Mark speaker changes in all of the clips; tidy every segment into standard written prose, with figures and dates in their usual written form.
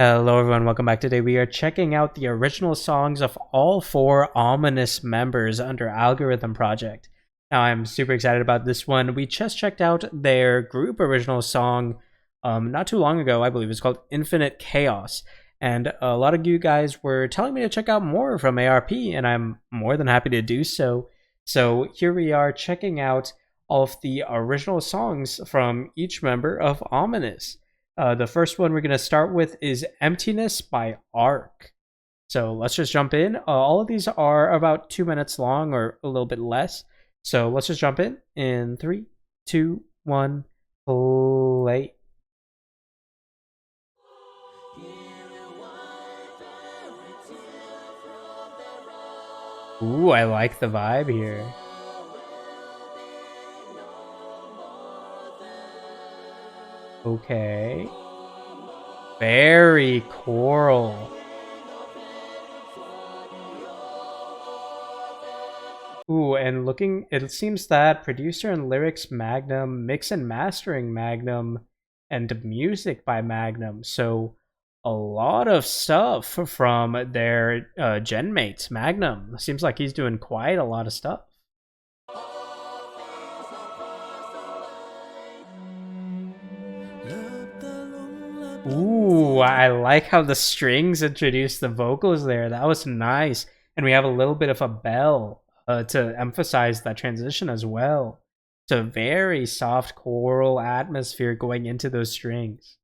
Speaker 1: Hello everyone, welcome back. Today we are checking out the original songs of all four Ominous members under Algorithm Project. Now I'm super excited about this one. We just checked out their group original song not too long ago. I believe it's called Infinite Chaos. And a lot of you guys were telling me to check out more from ARP, and I'm more than happy to do so. So here we are checking out all of the original songs from each member of Ominous. The first one we're going to start with is Emptiness by ARP. So let's just jump in. All of these are about 2 minutes long or a little bit less. So let's just jump in 3, 2, 1, play. Ooh, I like the vibe here. Okay. Very choral. Ooh, and looking, it seems that producer and lyrics Magnum, mix and mastering Magnum, and music by Magnum. So a lot of stuff from their gen mates, Magnum. Seems like he's doing quite a lot of stuff. Ooh, I like how the strings introduced the vocals there. That was nice. And we have a little bit of a bell to emphasize that transition as well. It's a very soft choral atmosphere going into those strings.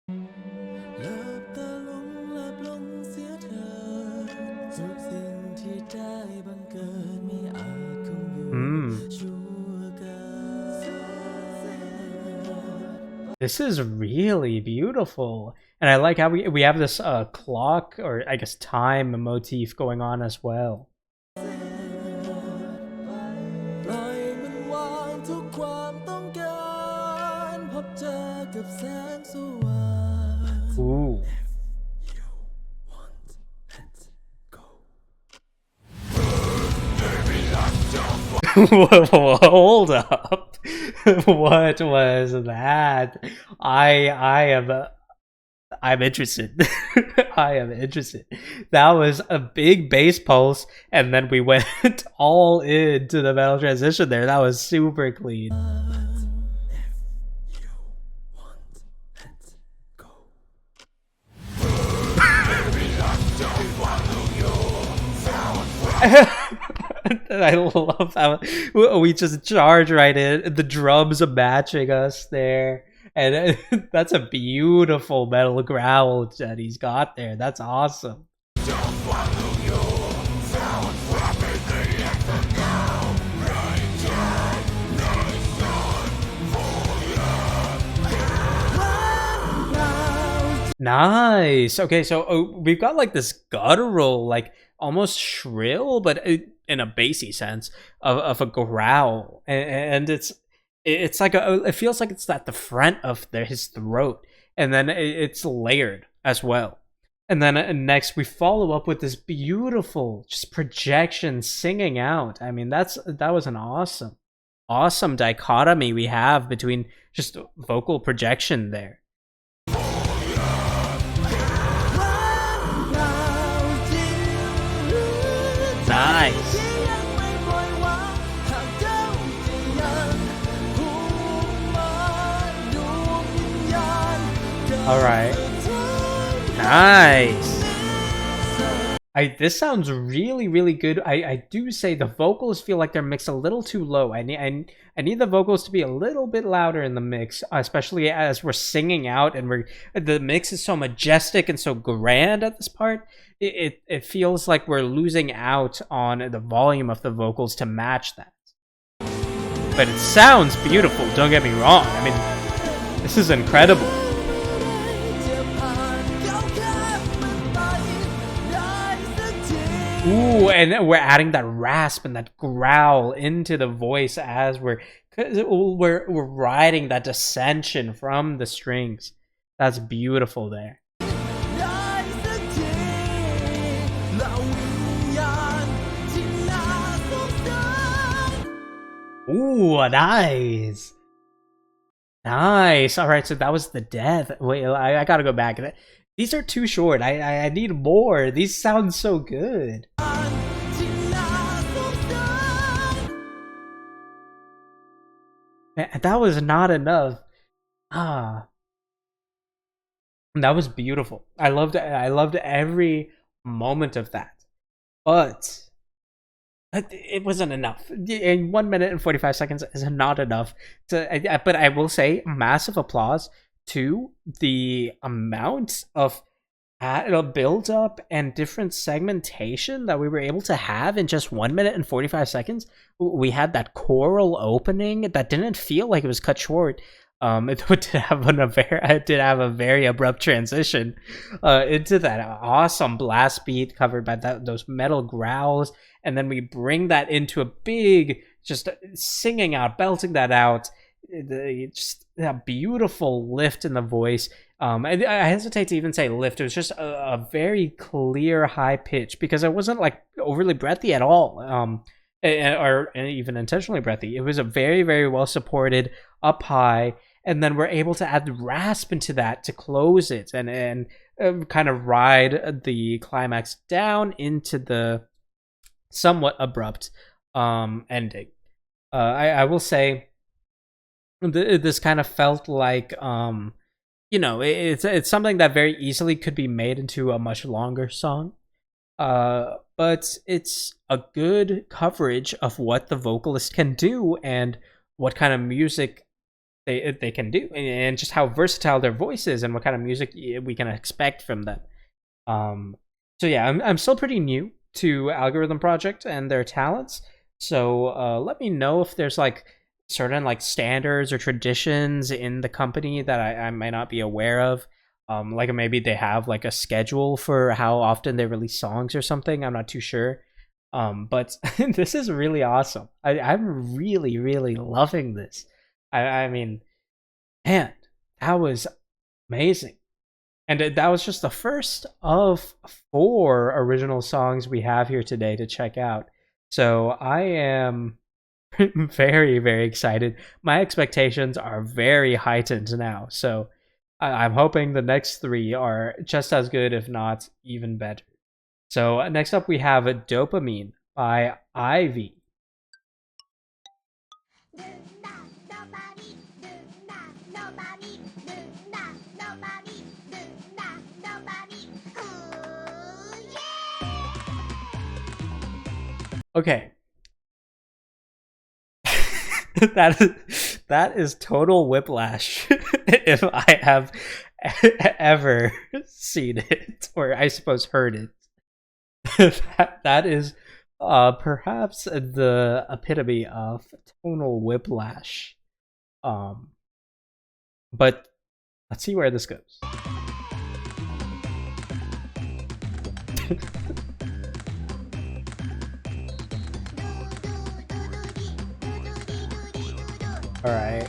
Speaker 1: This is really beautiful. And I like how we have this clock, or I guess time motif going on as well. Ooh. Hold up. What was that? I'm interested. I am interested. That was a big bass pulse, and then we went all into the metal transition there. That was super clean. I love how we just charge right in. The drums are matching us there. And that's a beautiful metal growl that he's got there. That's awesome. Nice. Okay, so we've got like this guttural, like almost shrill, but in a bassy sense of a growl, and it's like it feels like it's at the front of his throat, and then it's layered as well. And then next we follow up with this beautiful just projection singing out. I mean, that was an awesome dichotomy we have between just vocal projection there. Nice. All right. Nice. This sounds really good. I do say the vocals feel like they're mixed a little too low. I need the vocals to be a little bit louder in the mix, especially as we're singing out and the mix is so majestic and so grand at this part. It feels like we're losing out on the volume of the vocals to match that. But it sounds beautiful, don't get me wrong. I mean, this is incredible. Ooh, and we're adding that rasp and that growl into the voice as we're riding that dissension from the strings. That's beautiful there. Ooh, nice. Nice. All right, so that was the death. Wait, I gotta go back. These are too short. I need more. These sound so good. Man, that was not enough. Ah, that was beautiful. I loved every moment of that. But it wasn't enough. In 1 minute and 45 seconds is not enough. But I will say, massive applause to the amount of build up and different segmentation that we were able to have in just 1 minute and 45 seconds. We had that choral opening that didn't feel like it was cut short. It did have a very abrupt transition into that awesome blast beat covered by those metal growls, and then we bring that into a big, just singing out, belting that out, just a beautiful lift in the voice. I hesitate to even say lift. It was just a very clear high pitch because it wasn't like overly breathy at all, or even intentionally breathy. It was a very, very well supported up high, and then we're able to add rasp into that to close it and kind of ride the climax down into the somewhat abrupt ending. I will say this kind of felt like it's something that very easily could be made into a much longer song. But it's a good coverage of what the vocalist can do and what kind of music they can do, and just how versatile their voice is and what kind of music we can expect from them. So yeah, I'm still pretty new to Algorithm Project and their talents. So let me know if there's like certain like standards or traditions in the company that I might not be aware of. Like maybe they have like a schedule for how often they release songs or something. I'm not too sure. But this is really awesome. I'm really, really loving this. I mean, man, that was amazing. And that was just the first of 4 original songs we have here today to check out. So I am very, very excited. My expectations are very heightened now. So I'm hoping the next 3 are just as good, if not even better. So next up, we have Dopamine by Ivy. Okay. that is total whiplash if I have ever seen it, or I suppose heard it. that is perhaps the epitome of tonal whiplash. But let's see where this goes. All right.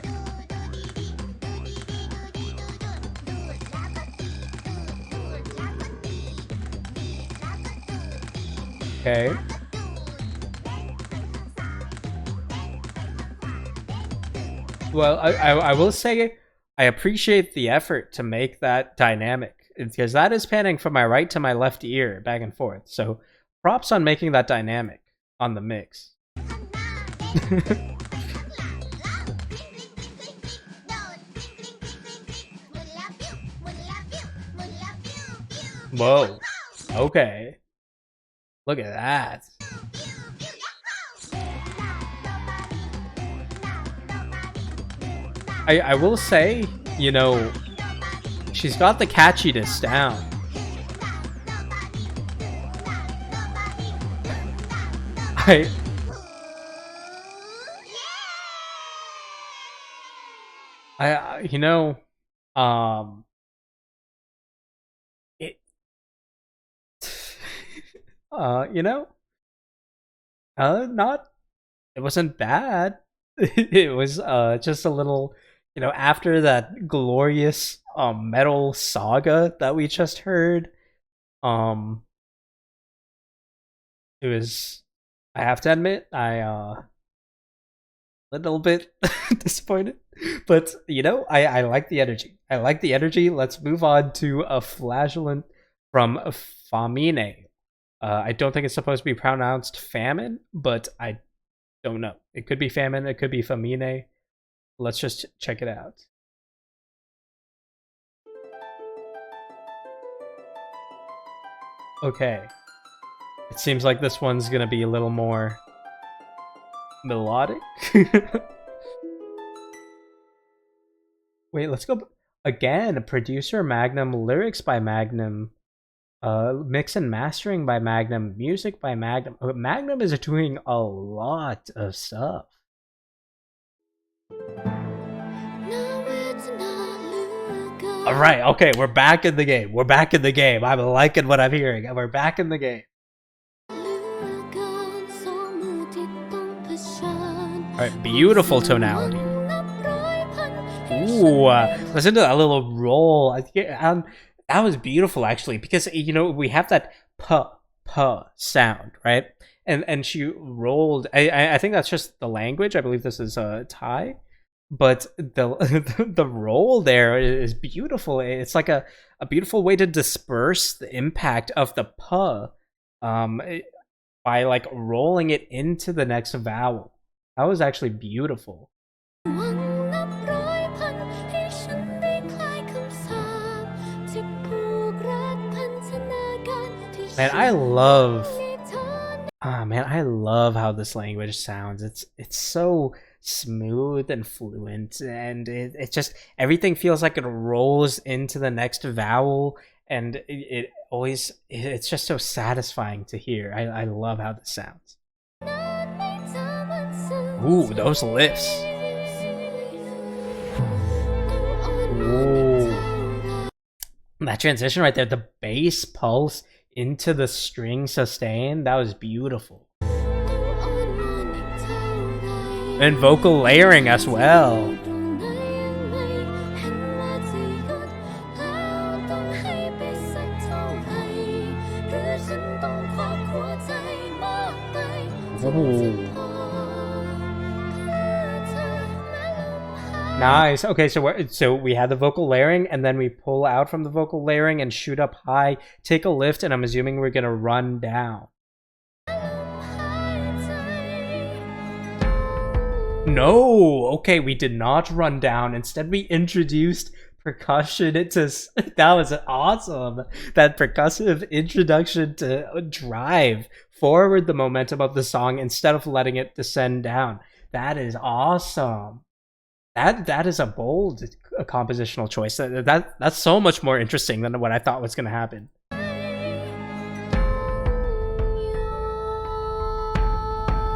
Speaker 1: Okay. Well, I will say I appreciate the effort to make that dynamic, because that is panning from my right to my left ear back and forth. So props on making that dynamic on the mix. Whoa. Okay. Look at that. I will say, she's got the catchiness down. It, not, it wasn't bad. It was just a little, after that glorious metal saga that we just heard, it was, I have to admit, I little bit disappointed. But, you know, I like the energy. I like the energy. Let's move on to a flagellant from Famine. I don't think it's supposed to be pronounced famine, but I don't know. It could be famine, it could be Famine. Let's just check it out. Okay. It seems like this one's gonna be a little more melodic. Wait, let's go again. Producer Magnum, lyrics by Magnum, mix and mastering by Magnum, music by Magnum. Magnum is doing a lot of stuff. All right, okay, we're back in the game. We're back in the game. I'm liking what I'm hearing. We're back in the game. All right, beautiful tonality. Ooh, listen to that little roll. That was beautiful, actually, because, you know, we have that puh sound, right? And she rolled. I think that's just the language. I believe this is Thai, but the roll there is beautiful. It's like a beautiful way to disperse the impact of the puh, by like rolling it into the next vowel. That was actually beautiful. Man, I love how this language sounds. It's so smooth and fluent, and it just, everything feels like it rolls into the next vowel, and it's just so satisfying to hear. I love how this sounds. Ooh, those lifts. Ooh. That transition right there, the bass pulse into the string sustain, that was beautiful. And vocal layering as well. Ooh. Nice. Okay, so we had the vocal layering, and then we pull out from the vocal layering and shoot up high, take a lift, and I'm assuming we're gonna run down. No. Okay, we did not run down. Instead, we introduced percussion into. That was awesome. That percussive introduction to drive forward the momentum of the song instead of letting it descend down. That is awesome. That is a bold compositional choice. That's so much more interesting than what I thought was going to happen.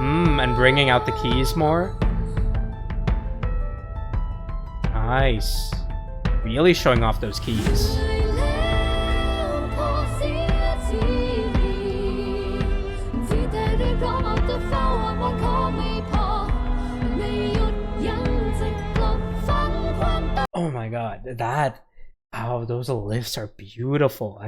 Speaker 1: And bringing out the keys more. Nice. Really showing off those keys. Oh my god, those lifts are beautiful.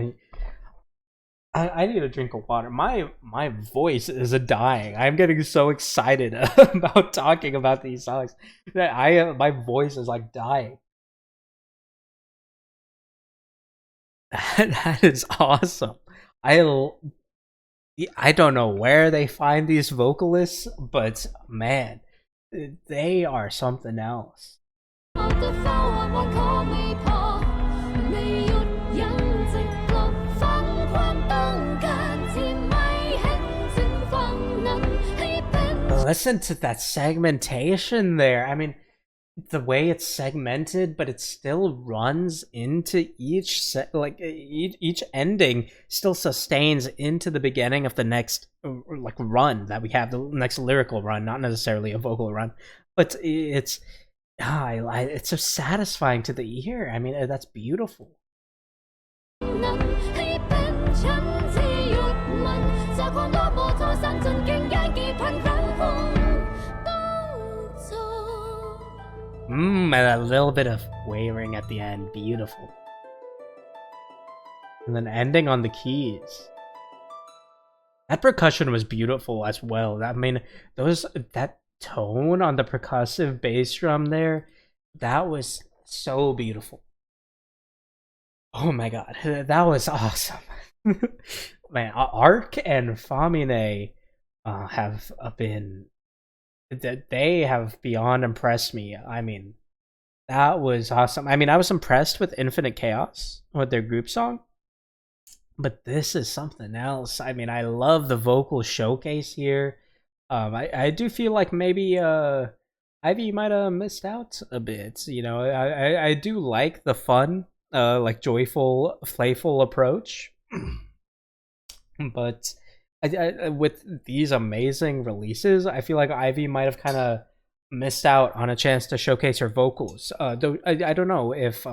Speaker 1: I need a drink of water. My voice is dying. I'm getting so excited about talking about these songs that my voice is like dying. That is awesome. I don't know where they find these vocalists, but man, they are something else. Listen to that segmentation there. I mean, the way it's segmented, but it still runs into each each ending still sustains into the beginning of the next like run that we have, the next lyrical run, not necessarily a vocal run, but it's so satisfying to the ear. I mean, that's beautiful. And a little bit of wavering at the end, beautiful. And then ending on the keys. That percussion was beautiful as well. I mean, that tone on the percussive bass drum there, that was so beautiful. Oh my god, that was awesome. Man, ARC and Famine have been, they have beyond impressed me. I mean, that was awesome. I mean, I was impressed with Infinite Chaos, with their group song, but this is something else. I mean, I love the vocal showcase here. I do feel like maybe Ivy might have missed out a bit. You know, I do like the fun, like joyful, playful approach, but with these amazing releases, I feel like Ivy might have kind of missed out on a chance to showcase her vocals. Though I don't know if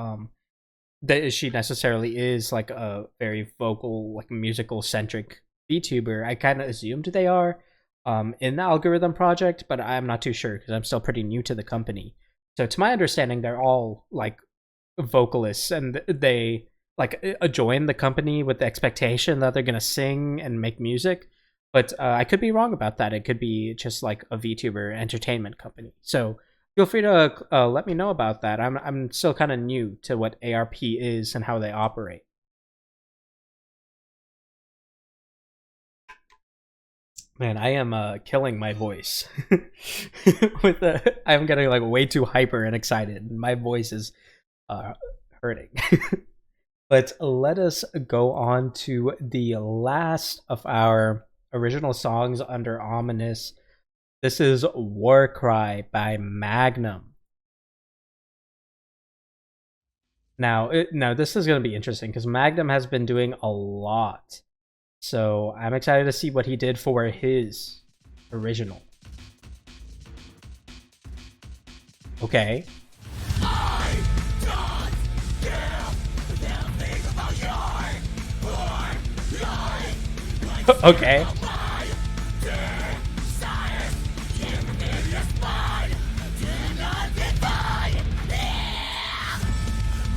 Speaker 1: that she necessarily is like a very vocal, like musical centric VTuber. I kind of assumed they are in the Algorithm project, but I'm not too sure because I'm still pretty new to the company. So to my understanding, they're all like vocalists, and they like join the company with the expectation that they're gonna sing and make music. But I could be wrong about that. It could be just like a VTuber entertainment company. So feel free to let me know about that. I'm still kind of new to what ARP is and how they operate. Man, I am killing my voice with I'm getting like way too hyper and excited. My voice is hurting. But let us go on to the last of our original songs under Ominous. This is War Cry by Magnum. Now, this is going to be interesting because Magnum has been doing a lot. So I'm excited to see what he did for his original. Okay. Okay.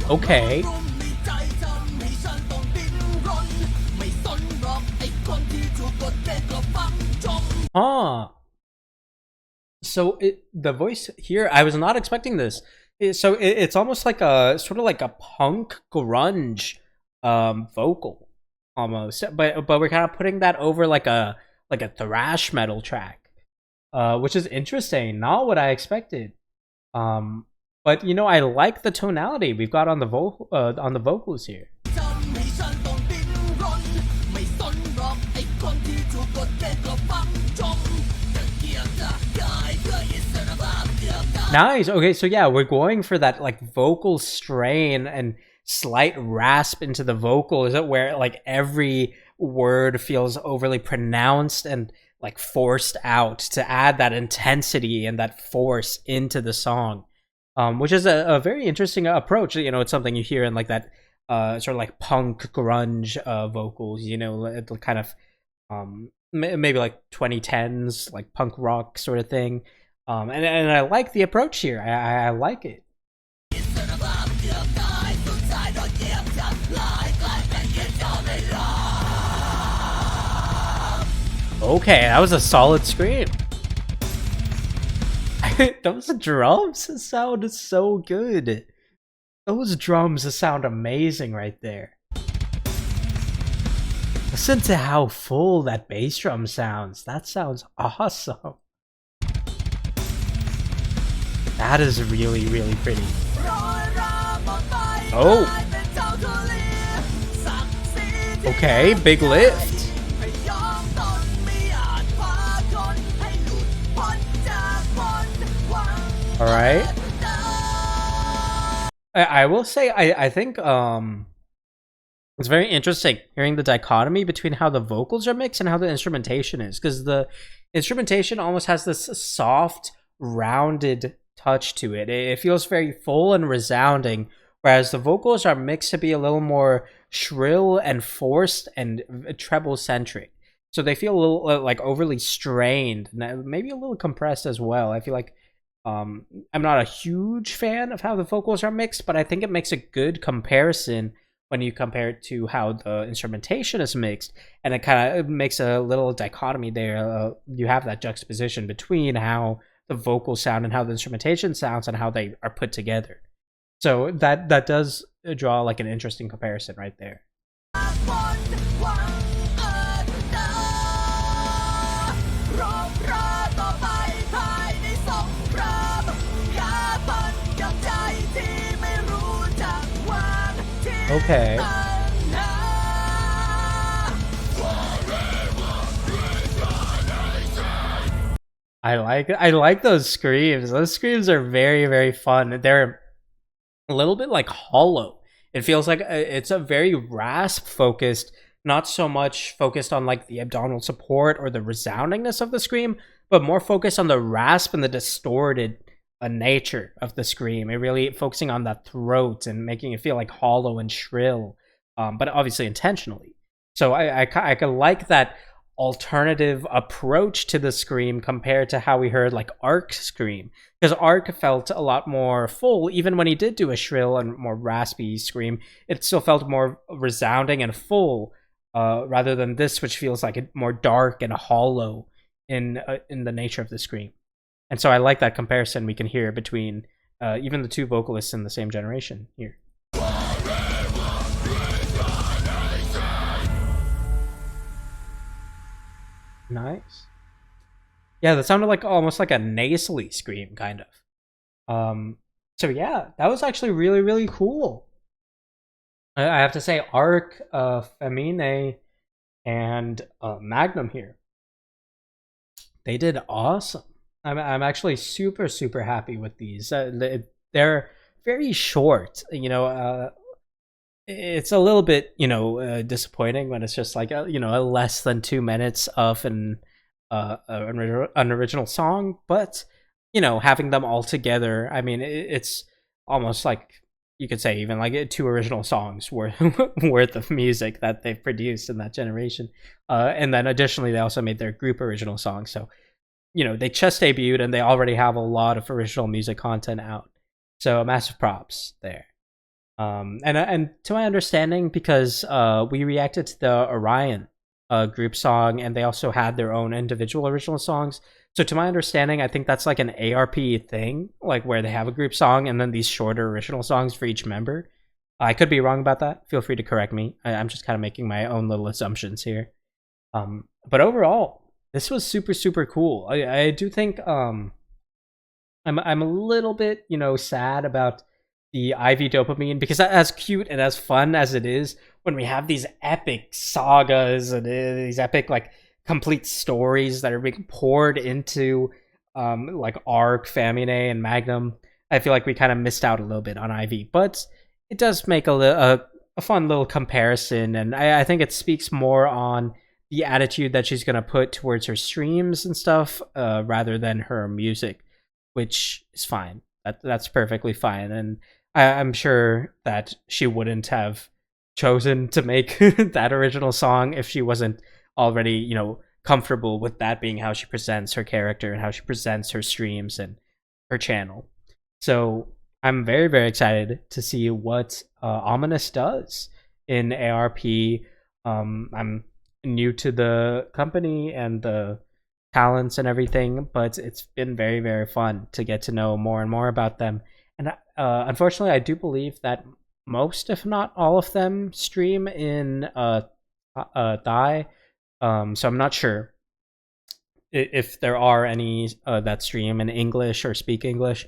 Speaker 1: Okay. Huh. So the voice here, I was not expecting this. It's almost like a sort of like a punk grunge vocal almost, but we're kind of putting that over like a thrash metal track, which is interesting. Not what I expected. But you know, I like the tonality we've got on the vocals here. Nice. Okay, so yeah, we're going for that like vocal strain and slight rasp into the vocal. Is it where like every word feels overly pronounced and like forced out to add that intensity and that force into the song? Which is a very interesting approach. You know, it's something you hear in like that sort of like punk grunge vocals. You know, kind of maybe like 2010s like punk rock sort of thing. And I like the approach here. I like it. Okay, that was a solid scream. Those drums sound so good. Those drums sound amazing right there. Listen to how full that bass drum sounds. That sounds awesome. That is really, really pretty. Oh. Okay, big lift. All right. I will say I think it's very interesting hearing the dichotomy between how the vocals are mixed and how the instrumentation is, because the instrumentation almost has this soft, rounded touch to it. It feels very full and resounding, whereas the vocals are mixed to be a little more shrill and forced and treble centric. So they feel a little like overly strained, maybe a little compressed as well. I feel like I'm not a huge fan of how the vocals are mixed, but I think it makes a good comparison when you compare it to how the instrumentation is mixed, and it kind of makes a little dichotomy there. You have that juxtaposition between how the vocal sound and how the instrumentation sounds and how they are put together. So that does draw like an interesting comparison right there. Okay. I like those screams. Those screams are very, very fun. They're a little bit like hollow. It feels like it's a very rasp focused, not so much focused on like the abdominal support or the resoundingness of the scream, but more focused on the rasp and the distorted nature of the scream. It really focusing on the throat and making it feel like hollow and shrill, but obviously intentionally. So I like that alternative approach to the scream compared to how we heard like ARC scream, because ARC felt a lot more full. Even when he did do a shrill and more raspy scream, it still felt more resounding and full, rather than this, which feels like more dark and hollow in the nature of the scream. And so I like that comparison we can hear between even the two vocalists in the same generation here. Nice. Yeah, that sounded like almost like a nasally scream, kind of. So yeah, that was actually really, really cool. I have to say, ARC, Famine, and Magnum here, they did awesome. I'm actually super, super happy with these. They're very short, you know. It's a little bit, you know, disappointing when it's just like you know, a less than 2 minutes of an original song, but you know, having them all together, I mean, it's almost like you could say even like 2 original songs worth worth of music that they've produced in that generation, and then additionally they also made their group original songs. So you know, they just debuted and they already have a lot of original music content out. So massive props there. And to my understanding, because we reacted to the Orion group song, and they also had their own individual original songs. So to my understanding, I think that's like an ARP thing, like where they have a group song and then these shorter original songs for each member. I could be wrong about that. Feel free to correct me. I'm just kind of making my own little assumptions here. But overall, this was super, super cool. I do think I'm a little bit, you know, sad about the IV dopamine, because as cute and as fun as it is when we have these epic sagas and these epic like complete stories that are being poured into like ARC, Famine, and Magnum, I feel like we kind of missed out a little bit on IV, but it does make a fun little comparison, and I think it speaks more on the attitude that she's going to put towards her streams and stuff, rather than her music, which is fine. That's perfectly fine. And I'm sure that she wouldn't have chosen to make that original song if she wasn't already, you know, comfortable with that being how she presents her character and how she presents her streams and her channel. So I'm very, very excited to see what Ominous does in ARP. I'm new to the company and the talents and everything, but it's been very, very fun to get to know more and more about them. And unfortunately, I do believe that most, if not all of them, stream in Thai. So I'm not sure if there are any that stream in English or speak English.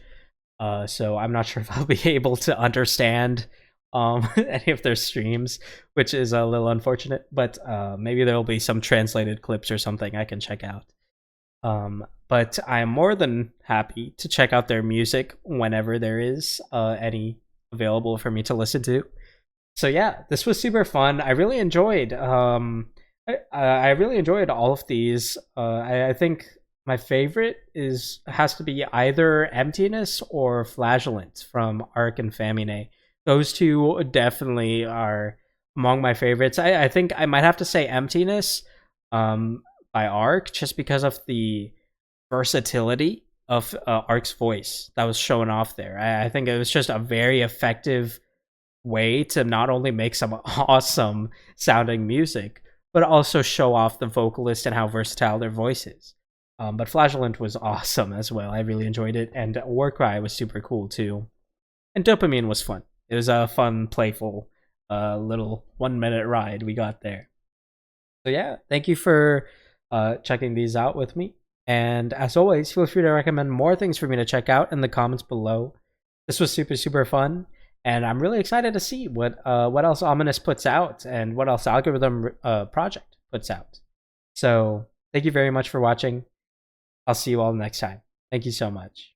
Speaker 1: So I'm not sure if I'll be able to understand any of their streams, which is a little unfortunate, but maybe there'll be some translated clips or something I can check out. But I am more than happy to check out their music whenever there is any available for me to listen to. So yeah, this was super fun. I really enjoyed I really enjoyed all of these. I think my favorite has to be either Emptiness or Flagellant from Arc and Famine. Those two definitely are among my favorites. I think I might have to say Emptiness by Arc, just because of the versatility of Arc's voice that was shown off there. I think it was just a very effective way to not only make some awesome sounding music, but also show off the vocalist and how versatile their voice is. But Flagellant was awesome as well. I really enjoyed it, and Warcry was super cool too. And Dopamine was fun. It was a fun, playful, little 1-minute ride we got there. So yeah, thank you for checking these out with me. And as always, feel free to recommend more things for me to check out in the comments below. This was super fun, and I'm really excited to see what else Ominous puts out and what else Algorithm Project puts out. So thank you very much for watching. I'll see you all next time. Thank you so much.